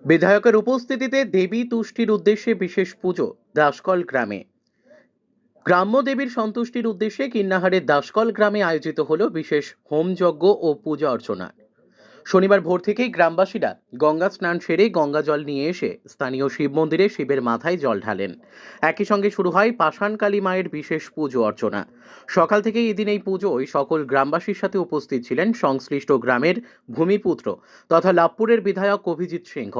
বিধায়কের উপস্থিতিতে দেবী তুষ্টির উদ্দেশ্যে বিশেষ পুজো দাসকল গ্রামে। গ্রাম্য দেবীর সন্তুষ্টির উদ্দেশ্যে কিন্নাহারের দাসকল গ্রামে আয়োজিত হলো বিশেষ হোমযজ্ঞ ও পূজা অর্চনা। শনিবার ভোর থেকেই গ্রামবাসীরা গঙ্গা স্নান সেরে গঙ্গা জল নিয়ে এসে স্থানীয় শিব মন্দিরে শিবের মাথায় জল ঢালেন। একই সঙ্গে শুরু হয় পাষাণকালী মায়ের বিশেষ পুজো অর্চনা। সকাল থেকেই এদিন এই পুজোয় সকল গ্রামবাসীর সাথে উপস্থিত ছিলেন সংশ্লিষ্ট গ্রামের ভূমিপুত্র তথা লাভপুরের বিধায়ক অভিজিৎ সিংহ।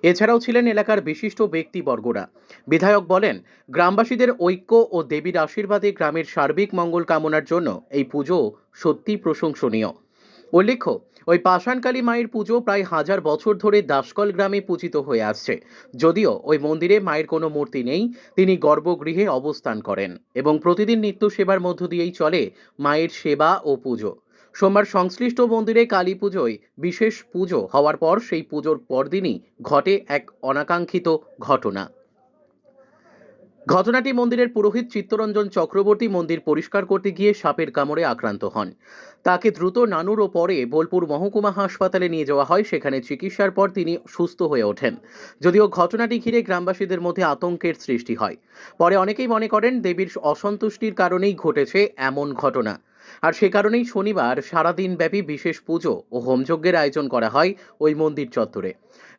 এছাড়াও ছিলেন এলাকার বিশিষ্ট ব্যক্তিবর্গরা। বিধায়ক বলেন, গ্রামবাসীদের ঐক্য ও দেবীর আশীর্বাদে গ্রামের সার্বিক মঙ্গল কামনার জন্য এই পুজো সত্যি প্রশংসনীয়। উল্লেখ্য, ওই পাষাণকালী মায়ের পুজো প্রায় 1000 বছর ধরে দাসকল গ্রামে পূজিত হয়ে আসছে। যদিও ওই মন্দিরে মায়ের কোনো মূর্তি নেই, তিনি গর্ভগৃহে অবস্থান করেন এবং প্রতিদিন নিত্য সেবার মধ্য দিয়েই চলে মায়ের সেবা ও পুজো। সোমবার সংশ্লিষ্ট মন্দিরে কালী পুজোয় বিশেষ পুজো হওয়ার পর সেই পুজোর পরদিনই ঘটে এক অনাকাঙ্ক্ষিত ঘটনা। ঘটনাটি মন্দিরের পুরোহিত চিত্তরঞ্জন চক্রবর্তী মন্দির পরিষ্কার করতে গিয়ে সাপের কামড়ে আক্রান্ত হন। তাকে দ্রুত নানুর ও পরে বোলপুর মহকুমা হাসপাতালে নিয়ে যাওয়া হয়। সেখানে চিকিৎসার পর তিনি সুস্থ হয়ে ওঠেন। যদিও ঘটনাটি ঘিরে গ্রামবাসীদের মধ্যে আতঙ্কের সৃষ্টি হয়। পরে অনেকেই মনে করেন দেবীর অসন্তুষ্টির কারণেই ঘটেছে এমন ঘটনা। আর সে কারণেই শনিবার সারাদিন ব্যাপী বিশেষ পুজো ও হোমযজ্ঞের আয়োজন করা হয় ওই মন্দির চত্বরে।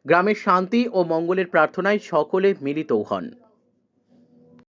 গ্রামের শান্তি ও মঙ্গলের প্রার্থনায় সকলে মিলিত হন।